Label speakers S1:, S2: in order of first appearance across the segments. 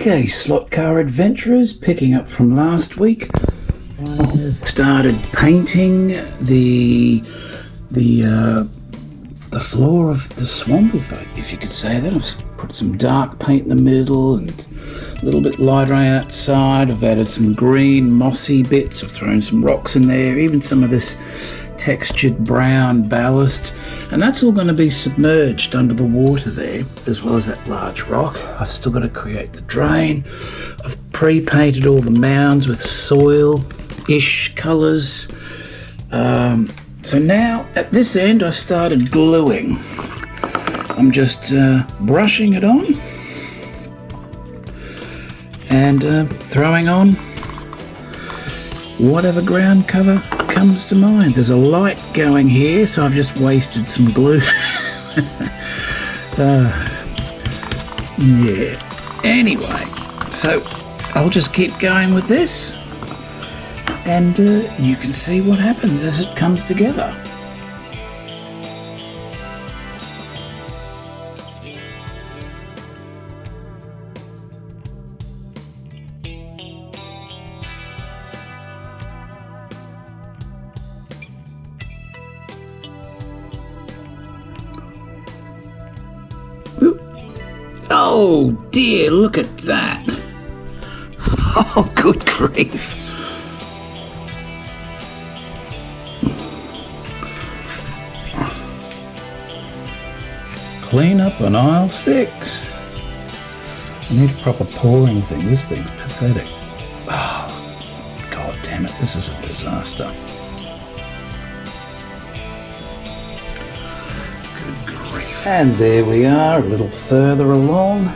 S1: Okay, slot car adventurers, picking up from last week. Started painting the floor of the swamp, if you could say that. I've put some dark paint in the middle and a little bit lighter outside. I've added some green mossy bits. I've thrown some rocks in there, even some of this textured brown ballast, and that's all going to be submerged under the water there, as well as that large rock. I've still got to create the drain. I've pre-painted all the mounds with soil-ish colours. So now at this end I started gluing. I'm just brushing it on and throwing on whatever ground cover comes to mind. There's a light going here, so I've just wasted some glue. Yeah. Anyway, so I'll just keep going with this, and you can see what happens as it comes together. Oh dear, look at that. Oh, good grief. Clean up on aisle 6. I need a proper pouring thing. This thing's pathetic. Oh, god damn it, this is a disaster. And there we are, a little further along.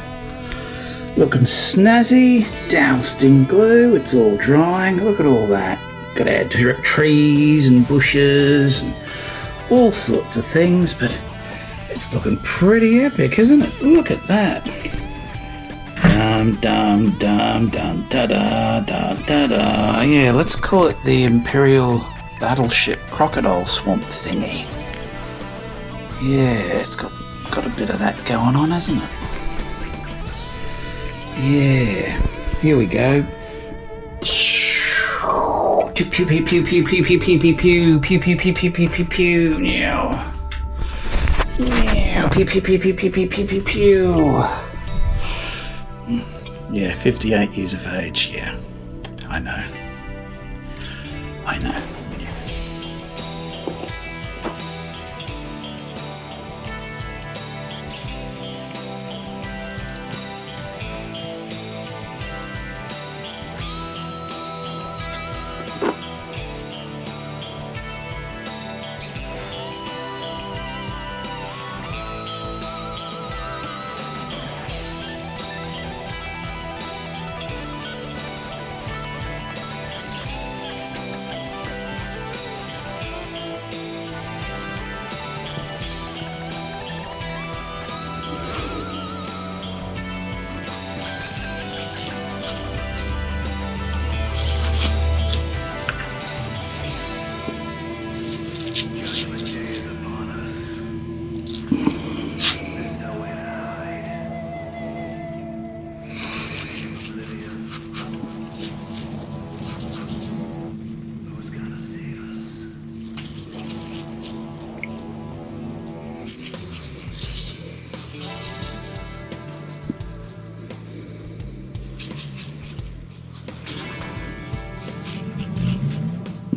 S1: Looking snazzy, doused in glue, it's all drying. Look at all that. Got to add trees and bushes and all sorts of things, but it's looking pretty epic, isn't it? Look at that. Dum dum dum dum da da da da da. Yeah, let's call it the Imperial Battleship Crocodile Swamp thingy. Yeah, it's got a bit of that going on, hasn't it? Yeah, here we go. Pew pew pew pew pew pew pew pew pew pew pew pew pew pew pew pew pew. Meow. Meow. Pew pew pew pew pew pew pew pew pew. Yeah, 58 years of age. Yeah, I know. I know.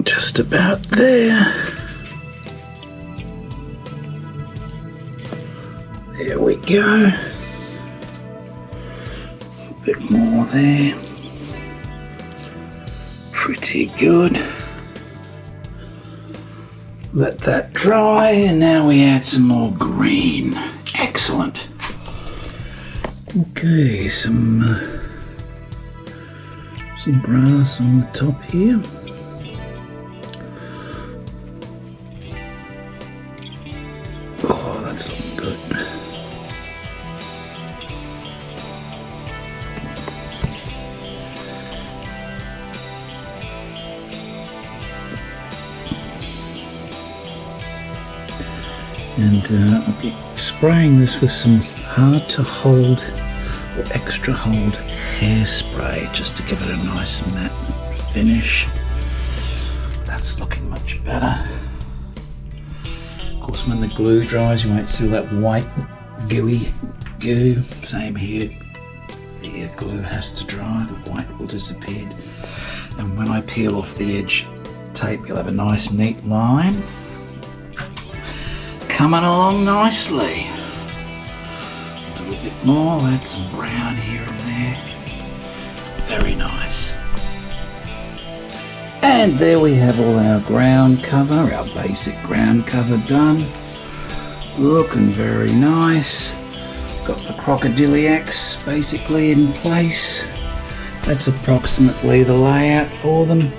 S1: Just about there. There we go. A bit more there. Pretty good. Let that dry, and now we add some more green. Excellent. Okay, some grass on the top here. Oh, that's looking good. And I'll be spraying this with some hard to hold little extra hold hairspray just to give it a nice matte finish. That's looking much better. Of course, when the glue dries, you won't see that white gooey goo. Same here. The glue has to dry, the white will disappear. And when I peel off the edge tape, you'll have a nice neat line. Coming along nicely. A little bit more, I'll add some brown here and there. Very nice. And there we have all our ground cover, our basic ground cover done. Looking very nice. Got the crocodiliacs basically in place. That's approximately the layout for them.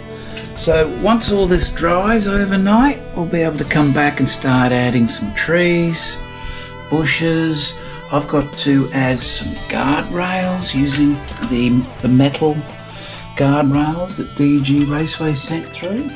S1: So once all this dries overnight, we'll be able to come back and start adding some trees, bushes. I've got to add some guardrails using the metal guardrails that DG Raceway sent through.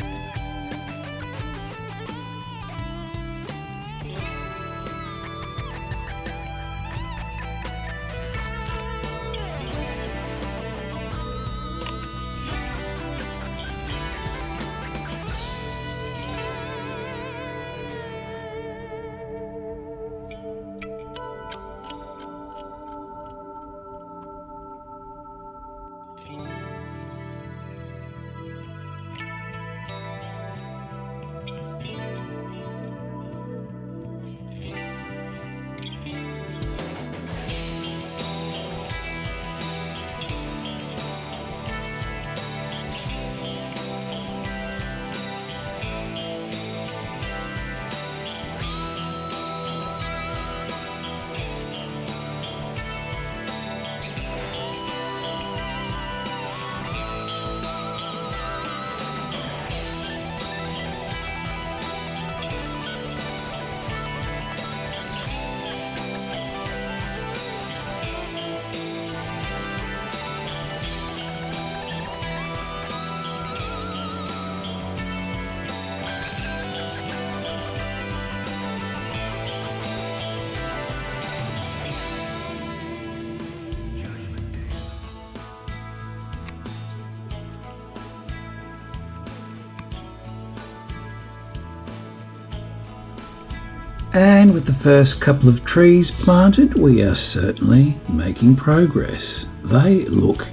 S1: And with the first couple of trees planted, we are certainly making progress. They look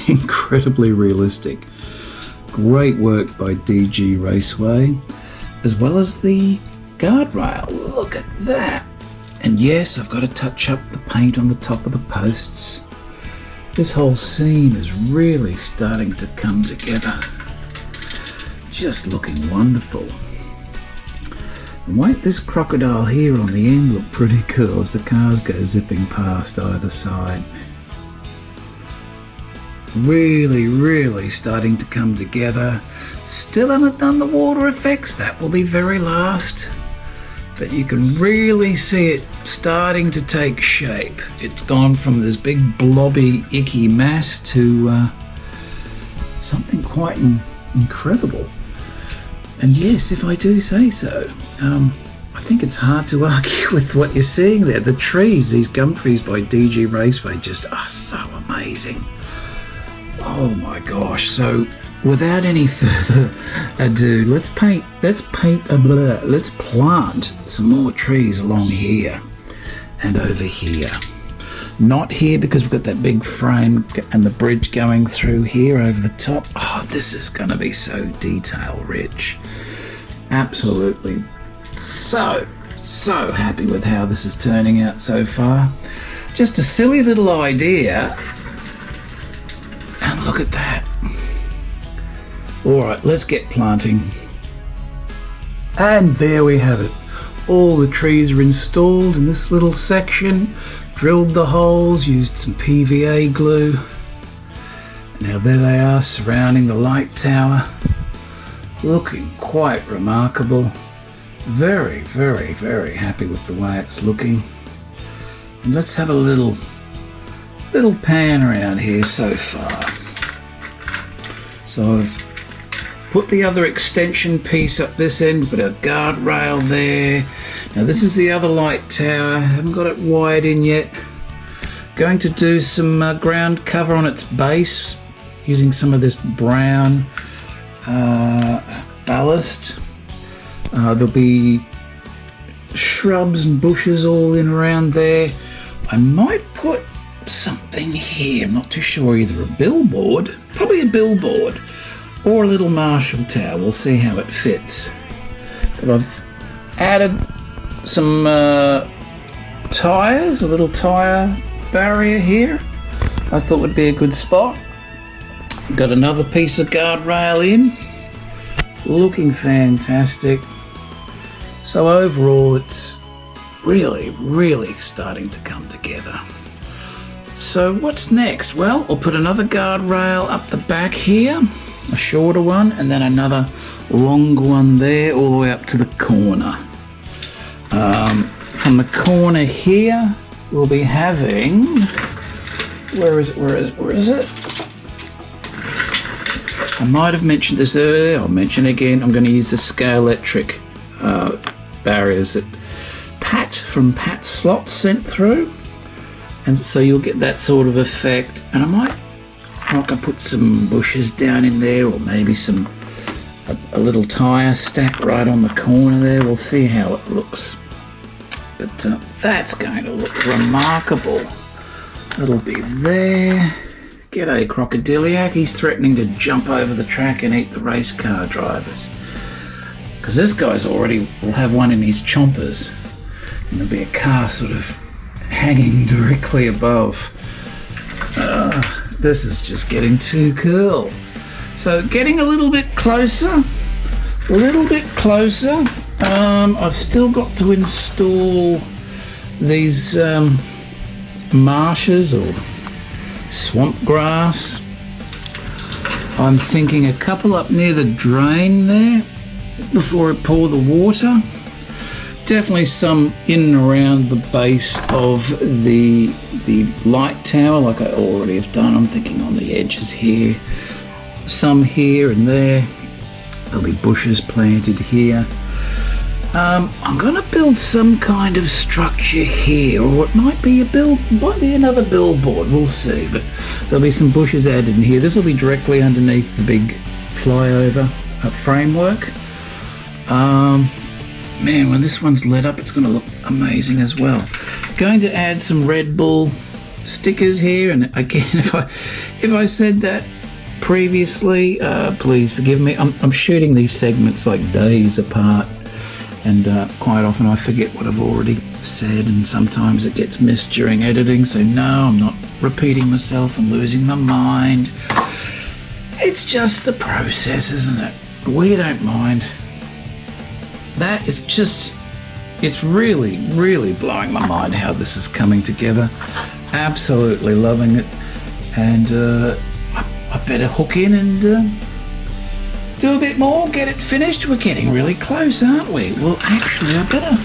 S1: incredibly realistic. Great work by DG Raceway, as well as the guardrail. Look at that. And yes, I've got to touch up the paint on the top of the posts. This whole scene is really starting to come together. Just looking wonderful. And won't this crocodile here on the end look pretty cool as the cars go zipping past either side. Really, really starting to come together. Still haven't done the water effects, that will be very last. But you can really see it starting to take shape. It's gone from this big blobby icky mass to something quite incredible. And yes, if I do say so, I think it's hard to argue with what you're seeing there. The trees, these gum trees by DG Raceway, just are so amazing. Oh my gosh. So without any further ado, let's plant some more trees along here and over here. Not here because we've got that big frame and the bridge going through here over the top. Oh, this is going to be so detail rich. Absolutely so happy with how this is turning out so far. Just a silly little idea. And look at that. All right, let's get planting. And there we have it. All the trees are installed in this little section. Drilled the holes, used some PVA glue. Now there they are surrounding the light tower. Looking quite remarkable. Very, very, very happy with the way it's looking. And let's have a little pan around here so far. So I've put the other extension piece up this end, put a guardrail there. Now this is the other light tower, I haven't got it wired in yet. Going to do some ground cover on its base using some of this brown ballast. There'll be shrubs and bushes all in around there. I might put something here, I'm not too sure, either a billboard, probably a billboard, or a little Marshall tower. We'll see how it fits. But I've added some tyres, a little tyre barrier here. I thought would be a good spot. Got another piece of guardrail in, looking fantastic. So overall it's really starting to come together. So what's next? Well, I'll put another guardrail up the back here, a shorter one, and then another longer one there all the way up to the corner. From the corner here we'll be having, where is it? I might have mentioned this earlier, I'll mention it again. I'm going to use the Scalextric barriers that Pat from Pat Slot sent through, and so you'll get that sort of effect. And I can put some bushes down in there, or maybe a little tyre stack right on the corner there. We'll see how it looks, but that's going to look remarkable. It'll be there. G'day Crocodiliac, he's threatening to jump over the track and eat the race car drivers, because this guy's already will have one in his chompers, and there'll be a car sort of hanging directly above. This is just getting too cool. So getting a little bit closer. I've still got to install these marshes or swamp grass. I'm thinking a couple up near the drain there before I pour the water. Definitely some in and around the base of the light tower, like I already have done. I'm thinking on the edges here, some here and there. There'll be bushes planted here. I'm going to build some kind of structure here, or it might be another billboard. We'll see. But there'll be some bushes added in here. This will be directly underneath the big flyover framework. Man, when this one's lit up, it's going to look amazing as well. Going to add some Red Bull stickers here, and again, if I said that previously, please forgive me. I'm shooting these segments like days apart, and quite often I forget what I've already said, and sometimes it gets missed during editing. So no, I'm not repeating myself and losing my mind. It's just the process, isn't it? We don't mind. That is just, it's really blowing my mind how this is coming together. Absolutely loving it. And I better hook in and do a bit more, get it finished. We're getting really close, aren't we? Well, actually, I better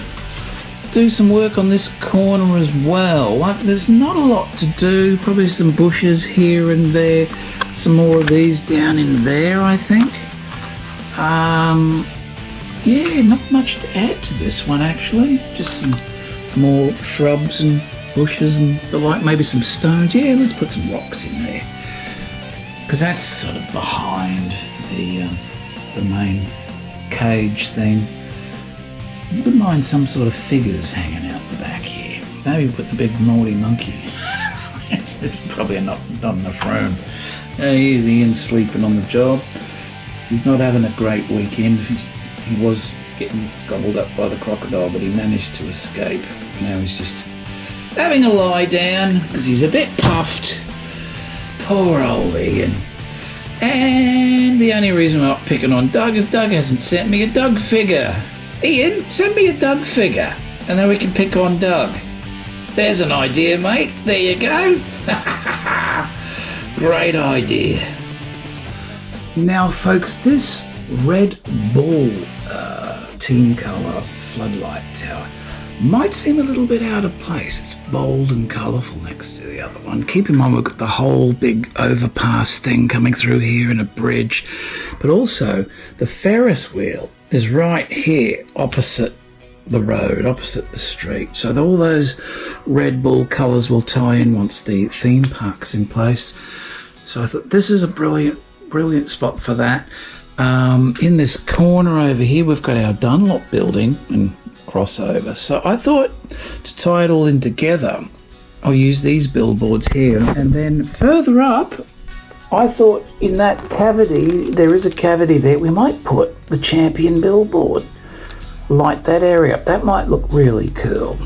S1: do some work on this corner as well. There's not a lot to do. Probably some bushes here and there. Some more of these down in there, I think. Yeah, not much to add to this one, actually. Just some more shrubs and bushes and the like, maybe some stones. Yeah, let's put some rocks in there, because that's sort of behind the main cage thing. I wouldn't mind some sort of figures hanging out the back here. Maybe put the big naughty monkey. It's probably not enough room. Here's Ian sleeping on the job. He's not having a great weekend. He was getting gobbled up by the crocodile, but he managed to escape. Now he's just having a lie down because he's a bit puffed. Poor old Ian. And the only reason I'm not picking on Doug is Doug hasn't sent me a Doug figure. Ian, send me a Doug figure, and then we can pick on Doug. There's an idea, mate. There you go. Great idea. Now, folks, this Red Bull team colour floodlight tower might seem a little bit out of place. It's bold and colourful next to the other one. Keep in mind we've got the whole big overpass thing coming through here and a bridge, but also the Ferris wheel is right here opposite the road, opposite the street. So all those Red Bull colours will tie in once the theme park's in place. So I thought this is a brilliant spot for that. In this corner over here, we've got our Dunlop building and crossover. So I thought to tie it all in together, I'll use these billboards here. And then further up, I thought in that cavity, there is a cavity there, we might put the Champion billboard. Light that area up. That might look really cool.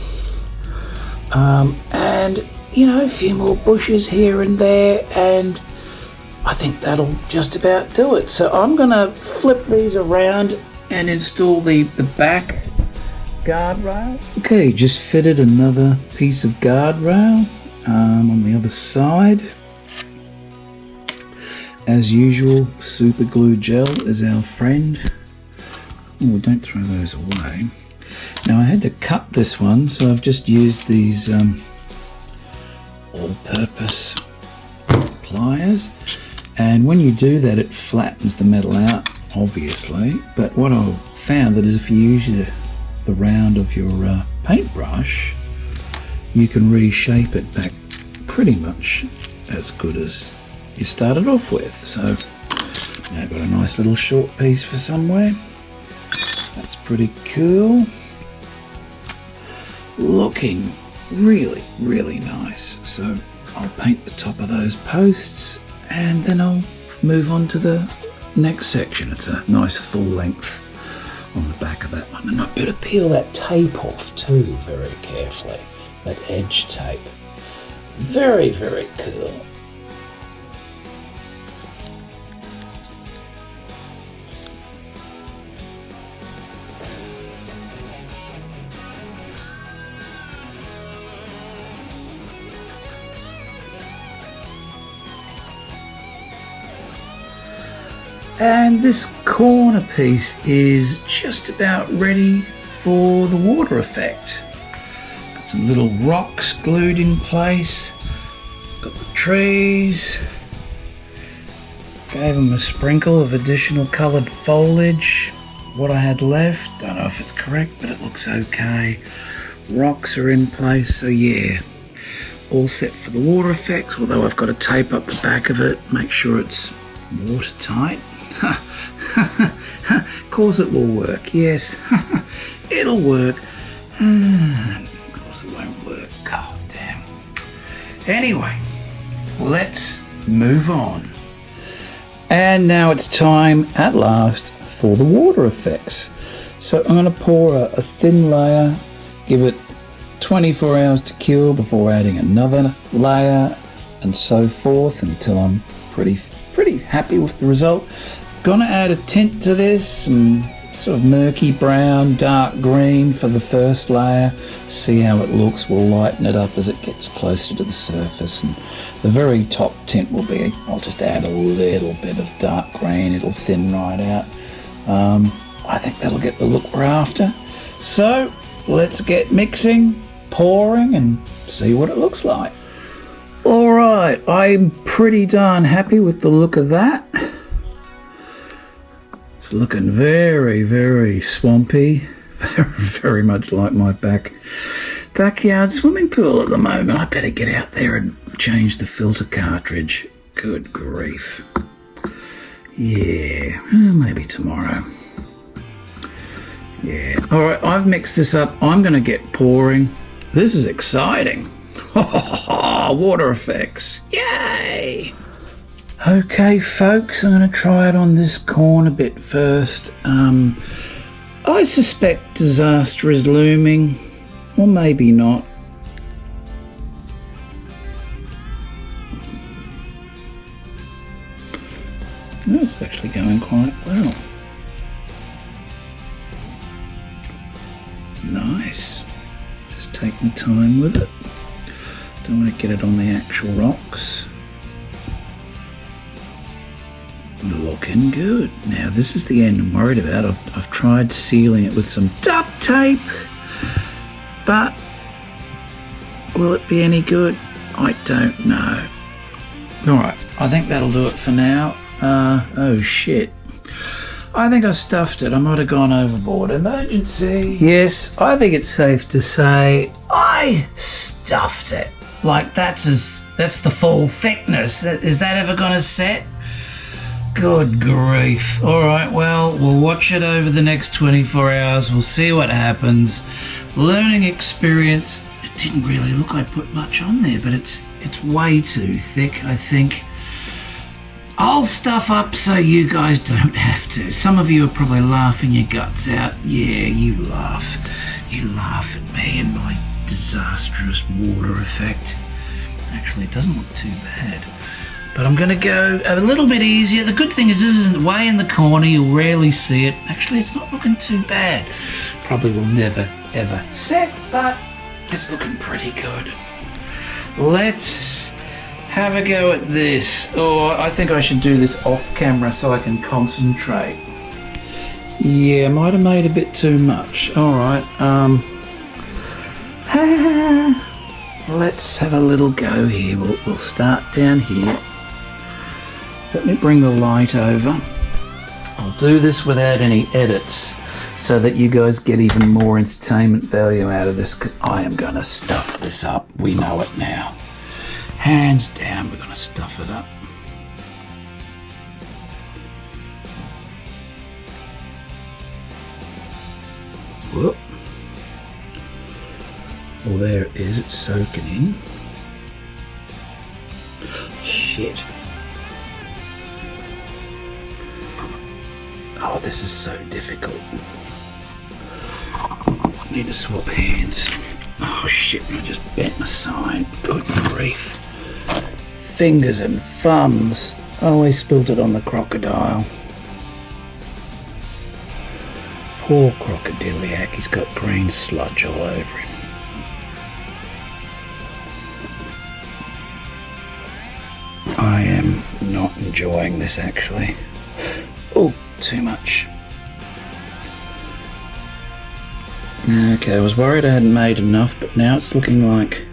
S1: And, you know, a few more bushes here and there, and I think that'll just about do it. So I'm going to flip these around and install the back guardrail. Okay, just fitted another piece of guardrail on the other side. As usual, super glue gel is our friend. Oh, don't throw those away. Now I had to cut this one, so I've just used these all-purpose pliers. And when you do that, it flattens the metal out, obviously. But what I've found that is if you use the round of your paintbrush, you can reshape it back pretty much as good as you started off with. So now I've got a nice little short piece for somewhere. That's pretty cool. Looking really, really nice. So I'll paint the top of those posts, and then I'll move on to the next section. It's a nice full length on the back of that one. And I better peel that tape off too very carefully, that edge tape. Very, very cool. And this corner piece is just about ready for the water effect. Got some little rocks glued in place. Got the trees. Gave them a sprinkle of additional coloured foliage. What I had left, don't know if it's correct, but it looks okay. Rocks are in place, so yeah. All set for the water effects, although I've got to tape up the back of it, make sure it's watertight. Of course it will work, yes. It'll work. Of course it won't work. God damn. Anyway, let's move on. And now it's time at last for the water effects. So I'm going to pour a thin layer, give it 24 hours to cure before adding another layer, and so forth until I'm pretty happy with the result. Gonna add a tint to this, some sort of murky brown, dark green for the first layer. See how it looks. We'll lighten it up as it gets closer to the surface. And the very top tint will be, I'll just add a little bit of dark green. It'll thin right out. I think that'll get the look we're after. So let's get mixing, pouring, and see what it looks like. All right, I'm pretty darn happy with the look of that. It's looking very, very swampy. Very much like my backyard swimming pool at the moment. I better get out there and change the filter cartridge. Good grief. Yeah, maybe tomorrow. Yeah. All right, I've mixed this up. I'm going to get pouring. This is exciting. Water effects. Yay! Okay, folks, I'm going to try it on this corner bit first. I suspect disaster is looming, or maybe not. No, it's actually going quite well. Nice. Just take my time with it. Don't want to get it on the actual rocks. Looking good. Now this is the end I'm worried about. I've tried sealing it with some duct tape, but will it be any good? I don't know. Alright, I think that'll do it for now. Oh shit. I think I stuffed it. I might have gone overboard. Emergency. Yes, I think it's safe to say I stuffed it. Like that's the full thickness. Is that ever gonna set? Good grief. All right, well, we'll watch it over the next 24 hours. We'll see what happens. Learning experience. It didn't really look I put much on there, but it's way too thick, I think. I'll stuff up so you guys don't have to. Some of you are probably laughing your guts out. Yeah, you laugh. You laugh at me and my disastrous water effect. Actually, it doesn't look too bad. But I'm going to go a little bit easier. The good thing is this isn't way in the corner. You'll rarely see it. Actually, it's not looking too bad. Probably will never, ever set, but it's looking pretty good. Let's have a go at this. Or I think I should do this off camera so I can concentrate. Yeah, might have made a bit too much. All right. Let's have a little go here. We'll start down here. Let me bring the light over. I'll do this without any edits so that you guys get even more entertainment value out of this, because I am going to stuff this up. We know it now. Hands down, we're going to stuff it up. Whoop. Well, there it is. It's soaking in. Shit. Oh, this is so difficult. I need to swap hands. Oh shit, I just bent my sign. Good grief. Fingers and thumbs. Oh, he spilled it on the crocodile. Poor crocodiliac, he's got green sludge all over him. I am not enjoying this actually. Oh, too much. Okay, I was worried I hadn't made enough, but now it's looking like...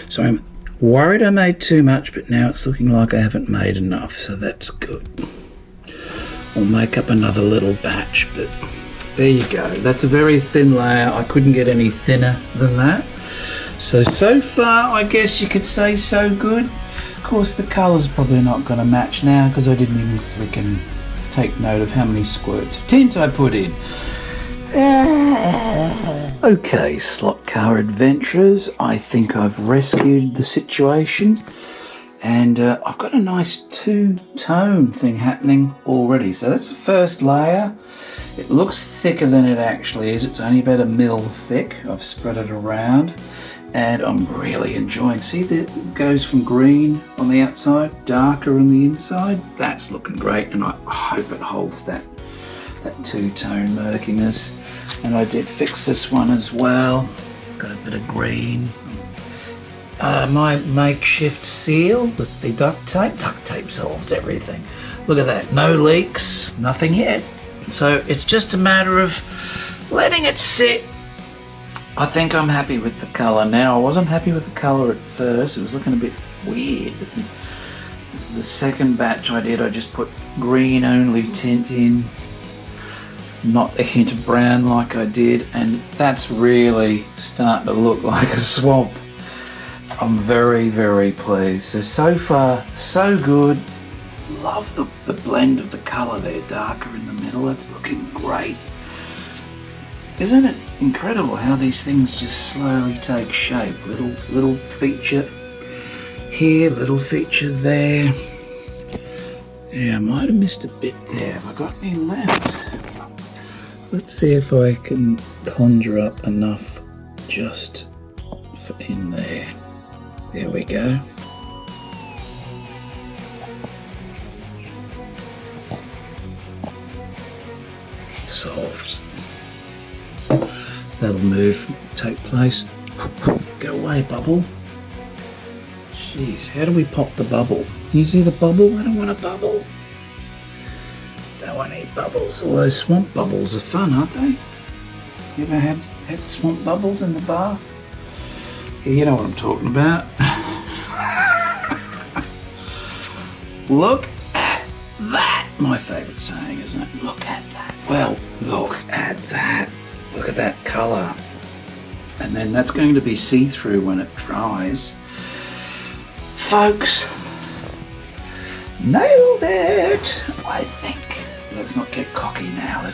S1: Sorry, I'm worried I made too much, but now it's looking like I haven't made enough, so that's good. I'll make up another little batch, but there you go. That's a very thin layer. I couldn't get any thinner than that. So far, I guess you could say so good. Of course, the colour's probably not going to match now because I didn't even freaking take note of how many squirts of tint I put in. Okay, slot car adventurers, I think I've rescued the situation, and I've got a nice two-tone thing happening already. So that's the first layer. It looks thicker than it actually is. It's only about a mil thick. I've spread it around, and I'm really enjoying. See, that it goes from green on the outside, darker on the inside. That's looking great, and I hope it holds that two-tone murkiness. And I did fix this one as well. Got a bit of green. My makeshift seal with the duct tape. Duct tape solves everything. Look at that, no leaks, nothing yet. So it's just a matter of letting it sit. I think I'm happy with the colour now. I wasn't happy with the colour at first. It was looking a bit weird. The second batch I did, I just put green only tint in, not a hint of brown like I did, and that's really starting to look like a swamp. I'm very, very pleased. So far, so good. Love the blend of the colour there, darker in the middle. It's looking great. Isn't it incredible how these things just slowly take shape? Little feature here, little feature there. Yeah, I might have missed a bit there. Have I got any left? Let's see if I can conjure up enough just for in there. There we go. Solved. That'll move, take place. Go away, bubble. Jeez, how do we pop the bubble? Can you see the bubble? I don't want a bubble. Don't want any bubbles. All those swamp bubbles are fun, aren't they? You ever had swamp bubbles in the bath? Yeah, you know what I'm talking about. Look at that! my favourite saying, isn't it? Look at that. Well, look at that. Look at that colour. And then that's going to be see-through when it dries. Folks, nailed it, I think. Let's not get cocky now.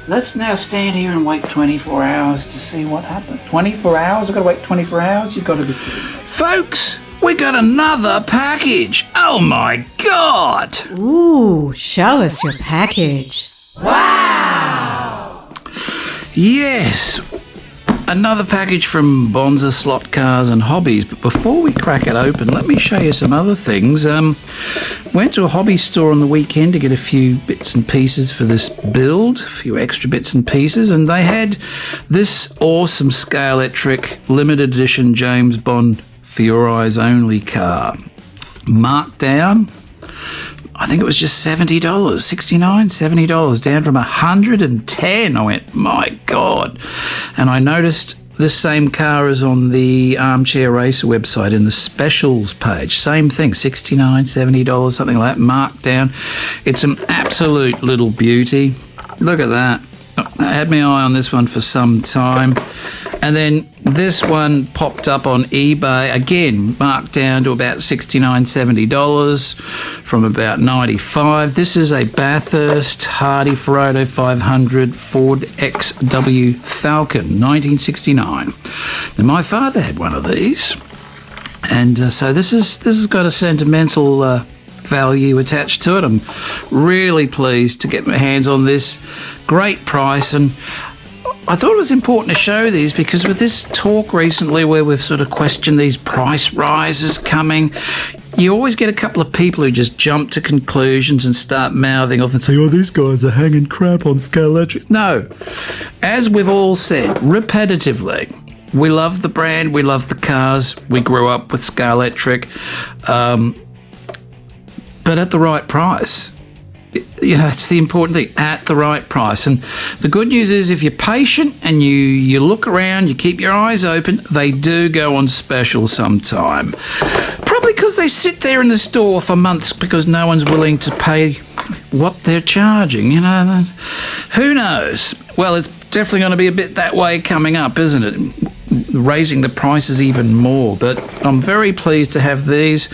S1: Let's now stand here and wait 24 hours to see what happens. 24 hours? I've got to wait 24 hours? You've got to be kidding me. Folks, we got another package. Oh my God.
S2: Ooh, show us your package.
S1: Wow. Yes. Another package from Bonza Slot Cars and Hobbies. But before we crack it open, let me show you some other things. Went to a hobby store on the weekend to get a few bits and pieces for this build, a few extra bits and pieces, and they had this awesome Scalextric limited edition James Bond For Your Eyes Only car. Marked down, I think it was just $70, $69, $70, down from $110. I went, my God. And I noticed this same car is on the Armchair Racer website in the specials page. Same thing, $69, $70, something like that, marked down. It's an absolute little beauty. Look at that. I had my eye on this one for some time. And then this one popped up on eBay, again, marked down to about $69, $70 from about $95. This is a Bathurst Hardy Ferodo 500 Ford XW Falcon, 1969. Now, my father had one of these, and so this has got a sentimental value attached to it. I'm really pleased to get my hands on this. Great price, and I thought it was important to show these because with this talk recently where we've sort of questioned these price rises coming, you always get a couple of people who just jump to conclusions and start mouthing off and say, oh, these guys are hanging crap on Scalextric. No. As we've all said repetitively, we love the brand, we love the cars, we grew up with Scalextric, but at the right price. That's the important thing, at the right price. And the good news is if you're patient and you look around, you keep your eyes open, they do go on special sometime. Probably because they sit there in the store for months because no one's willing to pay what they're charging, you know. Who knows? Well, it's definitely going to be a bit that way coming up, isn't it? Raising the prices even more. But I'm very pleased to have these.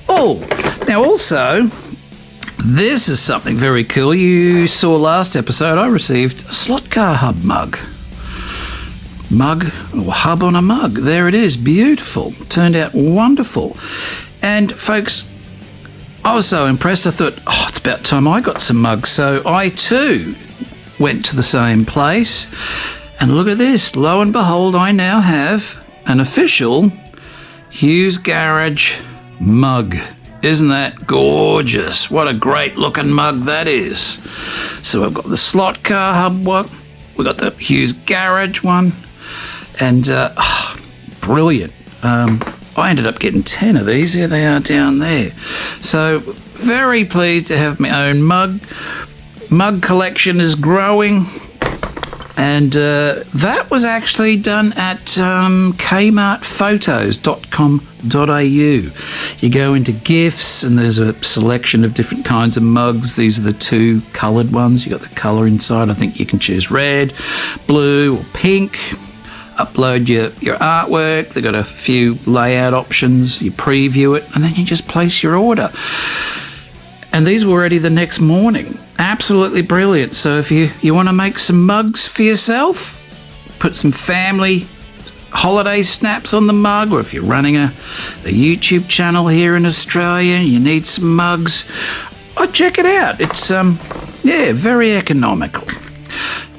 S1: Oh, now also, this is something very cool. You saw last episode I received a Slot Car Hub mug. Mug, or hub on a mug. There it is. Beautiful. Turned out wonderful. And folks, I was so impressed. I thought, oh, it's about time I got some mugs. So I too went to the same place. And look at this. Lo and behold, I now have an official Hughes Garage mug. Isn't that gorgeous? What a great looking mug that is. So I've got the Slot Car Hub one, we've got the Hughes Garage one, and brilliant. I ended up getting 10 of these. Here they are down there. So very pleased to have my own mug. Mug collection is growing. And that was actually done at kmartphotos.com.au. You go into gifts and there's a selection of different kinds of mugs. These are the two coloured ones. You got the colour inside. I think you can choose red, blue or pink. Upload your artwork. They've got a few layout options. You preview it and then you just place your order. And these were ready the next morning. Absolutely brilliant. So if you want to make some mugs for yourself, put some family holiday snaps on the mug, or if you're running a YouTube channel here in Australia and you need some mugs, check it out. It's very economical.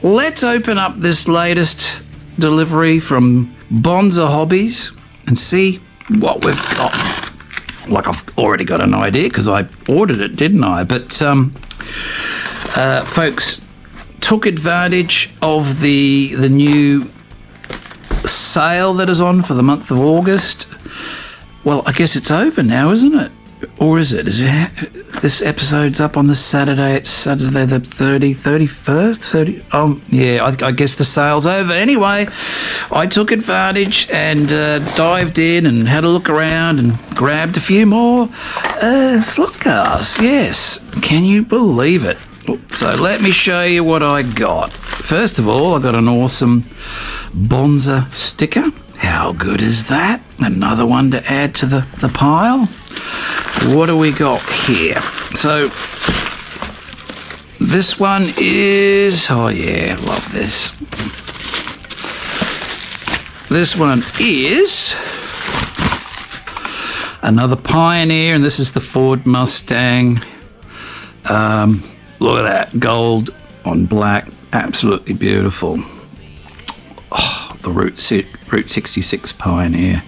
S1: Let's open up this latest delivery from Bonza Hobbies and see what we've got. Like, I've already got an idea because I ordered it, didn't I? But folks, took advantage of the new sale that is on for the month of August. Well, I guess it's over now, isn't it? Or is it? This episode's up on the Saturday. It's Saturday the 31st? 30? Yeah, I guess the sale's over. Anyway, I took advantage and dived in and had a look around and grabbed a few more slot cars. Yes, can you believe it? So let me show you what I got. First of all, I got an awesome Bonza sticker. How good is that? Another one to add to the pile. What do we got here? So this one is, oh yeah, love this. This one is another Pioneer, and this is the Ford Mustang. Look at that, gold on black, absolutely beautiful. Oh, the Route 66 Pioneer.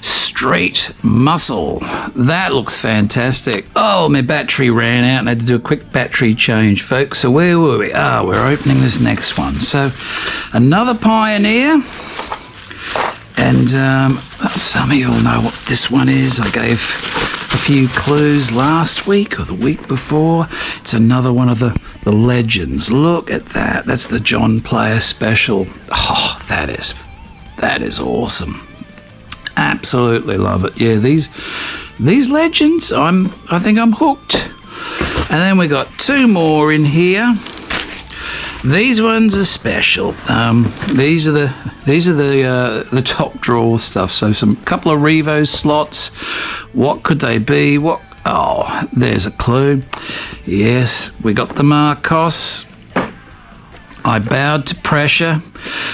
S1: Street muscle. That looks fantastic. Oh, my battery ran out and I had to do a quick battery change, folks. So where were we? We're opening this next one. So another Pioneer. And some of you will know what this one is. I gave a few clues last week or the week before. It's another one of the legends. Look at that. That's the John Player Special. Oh, that is awesome. Absolutely love it. Yeah, these legends, I think I'm hooked. And then we got two more in here. These ones are special. These are the top drawer stuff. So couple of Revo slots. What could they be? Oh, there's a clue. Yes, we got the Marcos. I bowed to pressure.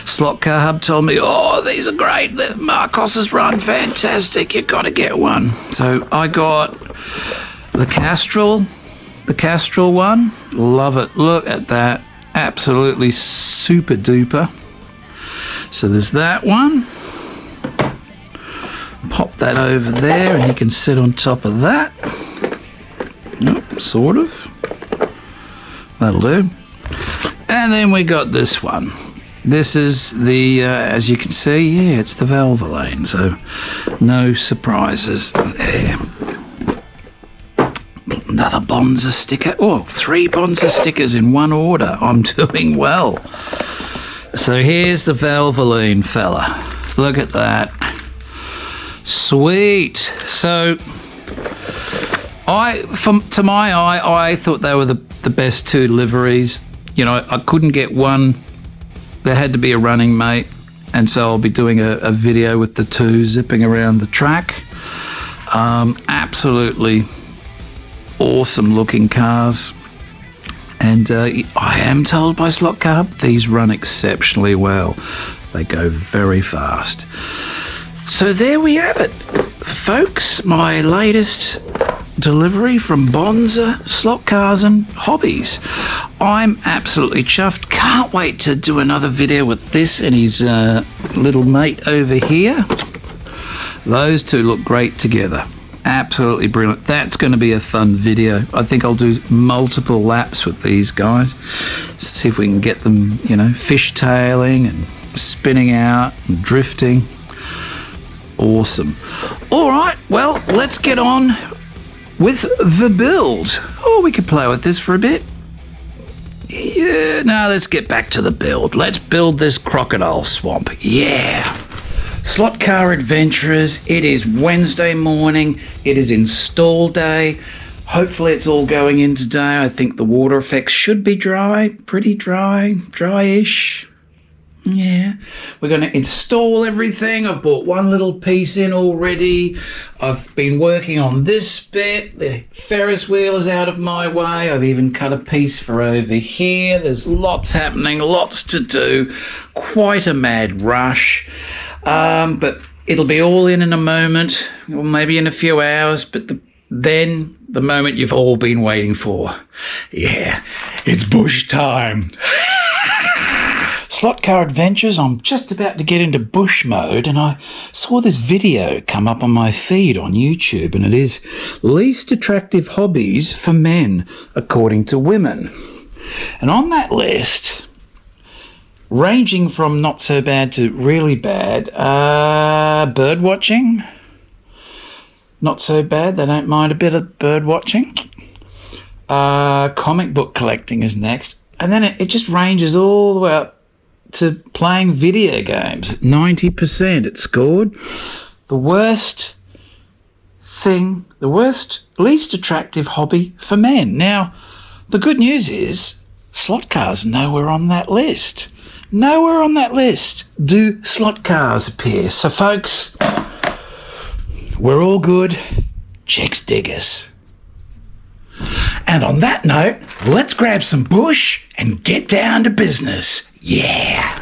S1: Slot Car Hub told me, oh, these are great. The Marcoses run fantastic. You've got to get one. So I got the Castrol one. Love it. Look at that. Absolutely super duper. So there's that one. Pop that over there and you can sit on top of that. Nope, sort of. That'll do. And then we got this one. This is the, as you can see, yeah, it's the Valvoline, so no surprises there. Another Bonza sticker. Oh, 3 Bonza stickers in one order. I'm doing well. So here's the Valvoline fella. Look at that. Sweet. So to my eye, I thought they were the best 2 liveries. You know, I couldn't get one. There had to be a running mate, and so I'll be doing a video with the 2 zipping around the track. Absolutely awesome looking cars, and I am told by Slot Car Hub these run exceptionally well. They go very fast. So there we have it, folks. My latest delivery from Bonza Slot Cars and Hobbies. I'm absolutely chuffed. Can't wait to do another video with this and his little mate over here. Those 2 look great together. Absolutely brilliant. That's going to be a fun video. I think I'll do multiple laps with these guys. See if we can get them, you know, fishtailing and spinning out and drifting. Awesome. All right, well, let's get on with the build. Oh, we could play with this for a bit. Yeah, now let's get back to the build. Let's build this Crocodile Swamp. Yeah. Slot Car Adventurers, it is Wednesday morning. It is install day. Hopefully it's all going in today. I think the water effects should be dry. Pretty dry. Dry-ish. Yeah. We're going to install everything. I've bought one little piece in already. I've been working on this bit. The Ferris wheel is out of my way. I've even cut a piece for over here. There's lots happening, lots to do. Quite a mad rush. But it'll be all in a moment, or maybe in a few hours, but then the moment you've all been waiting for. Yeah, it's bush time. Slot Car Adventures, I'm just about to get into bush mode, and I saw this video come up on my feed on YouTube, and it is least attractive hobbies for men according to women. And on that list, ranging from not so bad to really bad, bird watching, not so bad. They don't mind a bit of bird watching. Comic book collecting is next. And then it just ranges all the way up to playing video games. 90% it scored. The worst, least attractive hobby for men. Now, the good news is slot cars nowhere on that list. Nowhere on that list do slot cars appear. So, folks, we're all good. Chicks dig us. And on that note, let's grab some bush and get down to business. Yeah!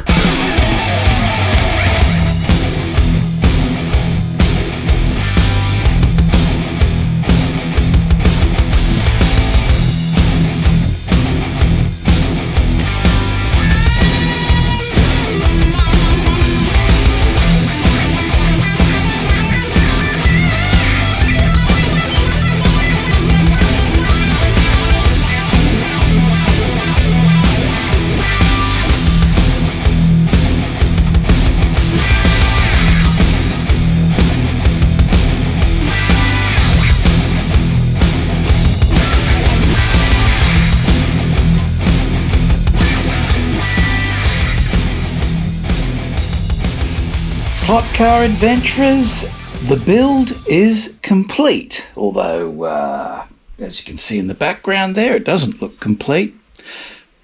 S1: Slot car adventurers, the build is complete, although as you can see in the background there, it doesn't look complete.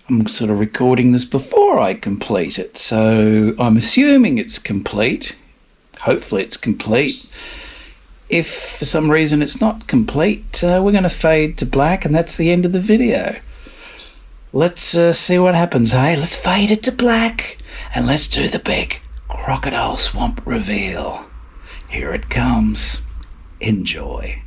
S1: I'm sort of recording this before I complete it, so I'm assuming it's complete. Hopefully it's complete. If for some reason it's not complete, we're going to fade to black, and that's the end of the video. Let's see what happens, hey? Let's fade it to black, and let's do the big Crocodile Swamp reveal. Here it comes. Enjoy.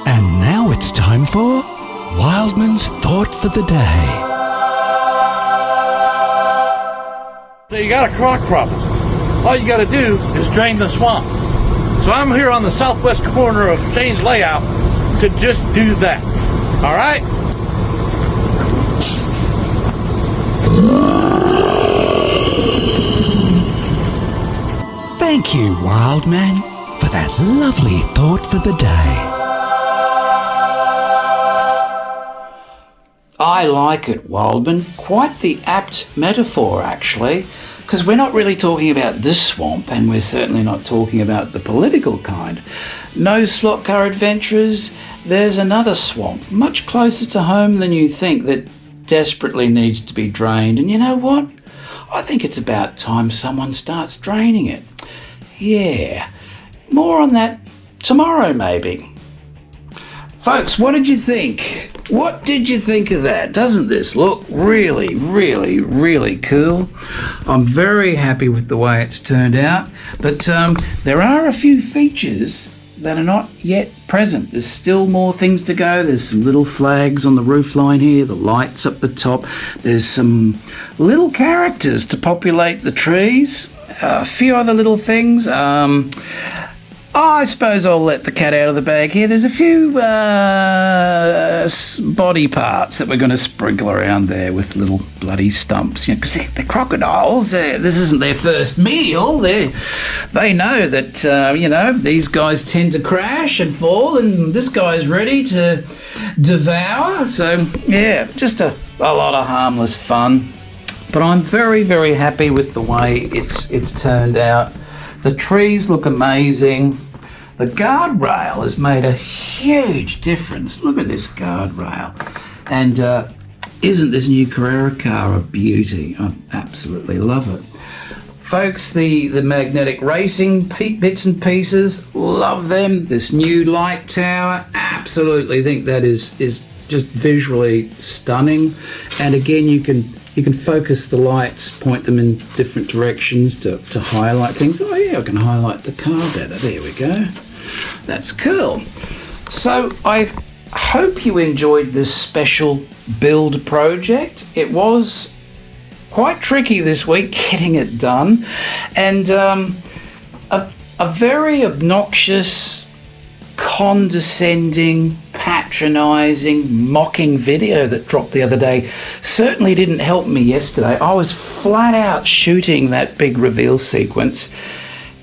S3: And now it's time for Wildman's Thought for the Day.
S4: So you got a croc problem. All you got to do is drain the swamp. So I'm here on the southwest corner of Shane's layout to just do that. All right?
S3: Thank you, Wildman, for that lovely thought for the day.
S1: I like it, Wildman. Quite the apt metaphor, actually, because we're not really talking about this swamp, and we're certainly not talking about the political kind. No slot car adventurers. There's another swamp, much closer to home than you think, that desperately needs to be drained. And you know what? I think it's about time someone starts draining it. Yeah, more on that tomorrow, maybe. Folks, what did you think? What did you think of that? Doesn't this look really, really, really cool? I'm very happy with the way it's turned out, but there are a few features that are not yet present. There's still more things to go. There's some little flags on the roofline here, the lights up the top. There's some little characters to populate the trees, a few other little things. I suppose I'll let the cat out of the bag here. There's a few body parts that we're going to sprinkle around there with little bloody stumps. You know, because they're crocodiles. This isn't their first meal. They know that, these guys tend to crash and fall, and this guy's ready to devour. So, yeah, just a lot of harmless fun. But I'm very, very happy with the way it's turned out. The trees look amazing. The guardrail has made a huge difference. Look at this guardrail. And isn't this new Carrera car a beauty? I absolutely love it. Folks, the magnetic racing bits and pieces, love them. This new light tower, absolutely think that is just visually stunning. And again, you can focus the lights, point them in different directions to highlight things. Oh yeah, I can highlight the car better. There we go. That's cool. So I hope you enjoyed this special build project. It was quite tricky this week getting it done, and a very obnoxious, condescending, patronising, mocking video that dropped the other day certainly didn't help me yesterday. I was flat out shooting that big reveal sequence,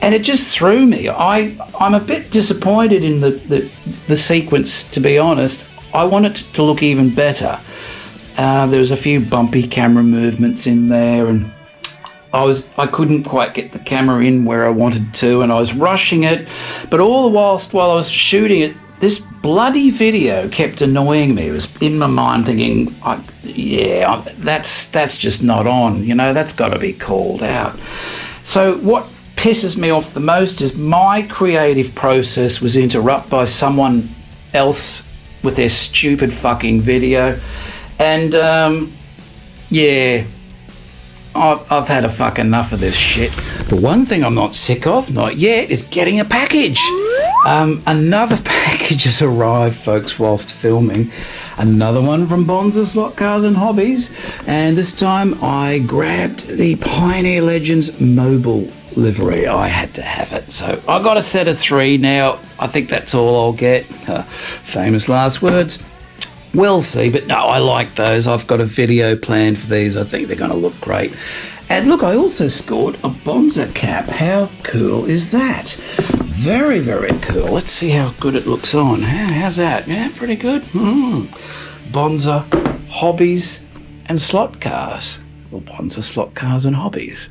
S1: and it just threw me. I'm a bit disappointed in the sequence, to be honest. I want it to look even better. There was a few bumpy camera movements in there, and I couldn't quite get the camera in where I wanted to, and I was rushing it. But all the while I was shooting it, this bloody video kept annoying me. It was in my mind thinking, that's just not on. That's got to be called out. So what pisses me off the most is my creative process was interrupted by someone else with their stupid fucking video. And, I've had a fuck enough of this shit. The one thing I'm not sick of, not yet, is getting a package. Another package has arrived, folks, whilst filming. Another one from Bonza Slot Cars and Hobbies. And this time I grabbed the Pioneer Legends mobile livery. I had to have it. So I got a set of 3 now. I think that's all I'll get. Famous last words. We'll see, but no, I like those. I've got a video planned for these. I think they're going to look great. And look, I also scored a Bonza cap. How cool is that? Very, very cool. Let's see how good it looks on. How's that? Yeah, pretty good. Bonza Hobbies and Slot Cars. Well, Bonza Slot Cars and Hobbies.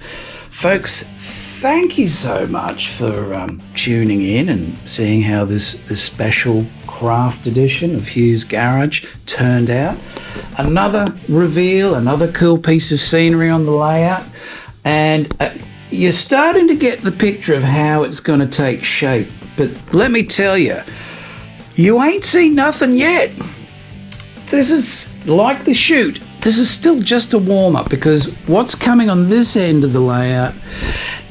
S1: Folks, thank you so much for tuning in and seeing how this special craft edition of Hugh's Garage turned out. Another reveal, another cool piece of scenery on the layout, and you're starting to get the picture of how it's going to take shape. But let me tell you, you ain't seen nothing yet. This is like the shoot. This is still just a warm-up, because what's coming on this end of the layout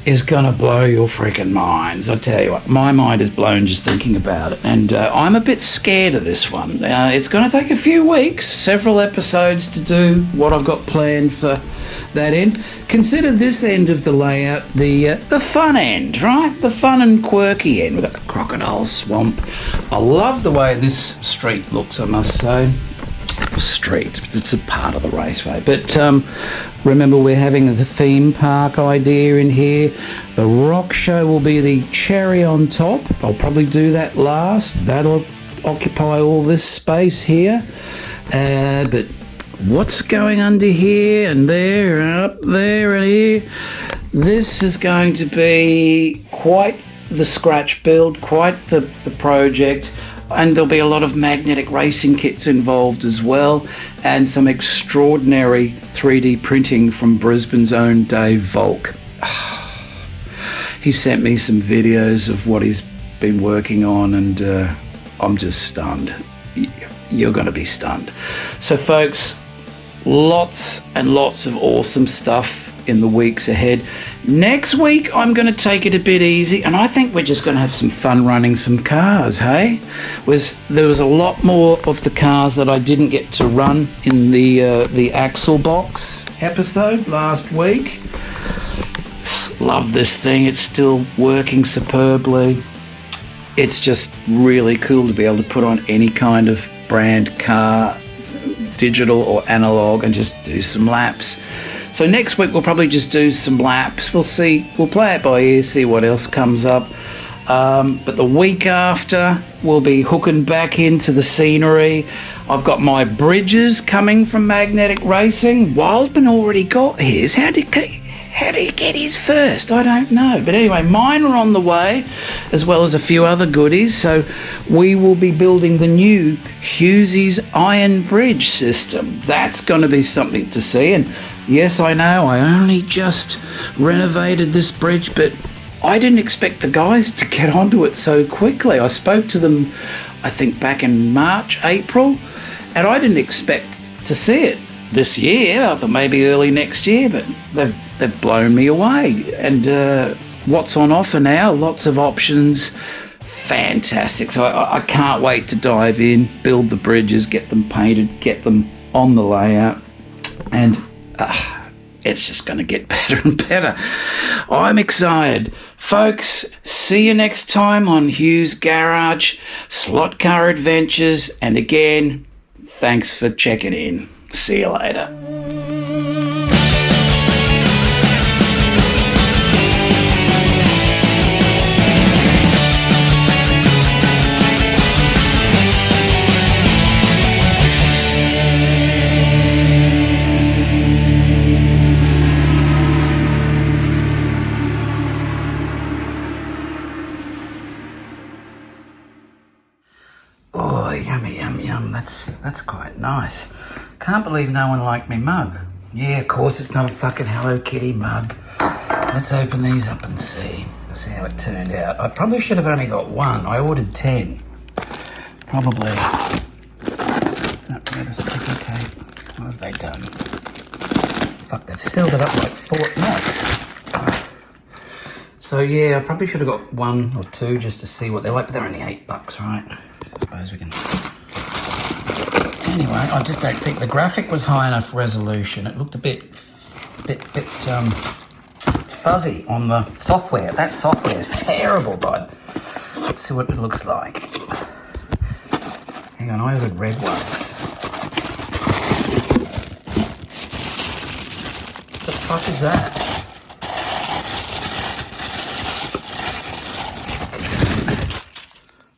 S1: is going to blow your freaking minds. I tell you what, my mind is blown just thinking about it, and I'm a bit scared of this one. It's going to take a few weeks, several episodes to do what I've got planned for that end. Consider this end of the layout the fun end, right? The fun and quirky end. We've got the Crocodile Swamp. I love the way this street looks, I must say. street. It's a part of the raceway. But remember, we're having the theme park idea in here. The rock show will be the cherry on top. I'll probably do that last. That'll occupy all this space here. But what's going under here and there and up there and here? This is going to be quite the scratch build, quite the project. And there'll be a lot of magnetic racing kits involved as well, and some extraordinary 3D printing from Brisbane's own Dave Volk. He sent me some videos of what he's been working on, and I'm just stunned. You're going to be stunned. So folks, lots and lots of awesome stuff in the weeks ahead. Next week, I'm going to take it a bit easy, and I think we're just going to have some fun running some cars, hey? There was a lot more of the cars that I didn't get to run in the Axle Box episode last week. Love this thing. It's still working superbly. It's just really cool to be able to put on any kind of brand car, digital or analog, and just do some laps. So next week we'll probably just do some laps. We'll see. We'll play it by ear, see what else comes up. But the week after, we'll be hooking back into the scenery. I've got my bridges coming from Magnetic Racing. Wildman already got his. How did he get his first? I don't know. But anyway, mine are on the way, as well as a few other goodies. So we will be building the new Hughes's Iron Bridge system. That's going to be something to see. And yes, I know, I only just renovated this bridge, but I didn't expect the guys to get onto it so quickly. I spoke to them, I think, back in March, April, and I didn't expect to see it this year. I thought maybe early next year, but they've blown me away. And what's on offer now? Lots of options. Fantastic. So I can't wait to dive in, build the bridges, get them painted, get them on the layout, and it's just going to get better and better. I'm excited. Folks, see you next time on Hugh's Garage, Slot Car Adventures, and again, thanks for checking in. See you later. Oh, yummy, yum, yum. That's quite nice. Can't believe no one liked me mug. Yeah, of course it's not a fucking Hello Kitty mug. Let's open these up and see how it turned out. I probably should have only got one. I ordered 10. Probably. Don't remember sticky tape. What have they done? Fuck, they've sealed it up like Fort Knox. So yeah, I probably should have got one or two just to see what they're like, but they're only $8, right? I suppose we can... Anyway, I just don't think the graphic was high enough resolution. It looked a bit fuzzy on the software. That software is terrible, bud. Let's see what it looks like. Hang on, I ordered red ones. What the fuck is that?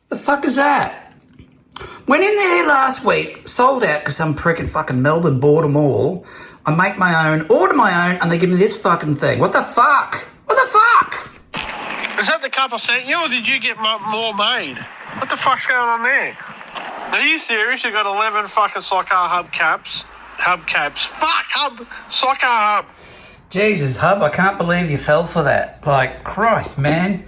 S1: The fuck is that? Went in there last week, sold out because some prick in fucking Melbourne bought them all. I make my own, order my own, and they give me this fucking thing. What the fuck? What the fuck?
S5: Is that the cup I sent you, or did you get more made? What the fuck's going on there? Are you serious? You got 11 fucking Soccer Hub caps. Fuck, Soccer Hub.
S1: Jesus, Hub, I can't believe you fell for that. Like, Christ, man.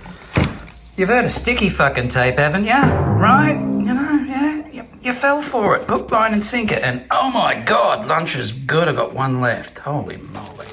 S1: You've heard of sticky fucking tape, haven't you? Right? You know, yeah. You fell for it. Hook, line, and sinker. And oh my God, lunch is good. I got one left. Holy moly.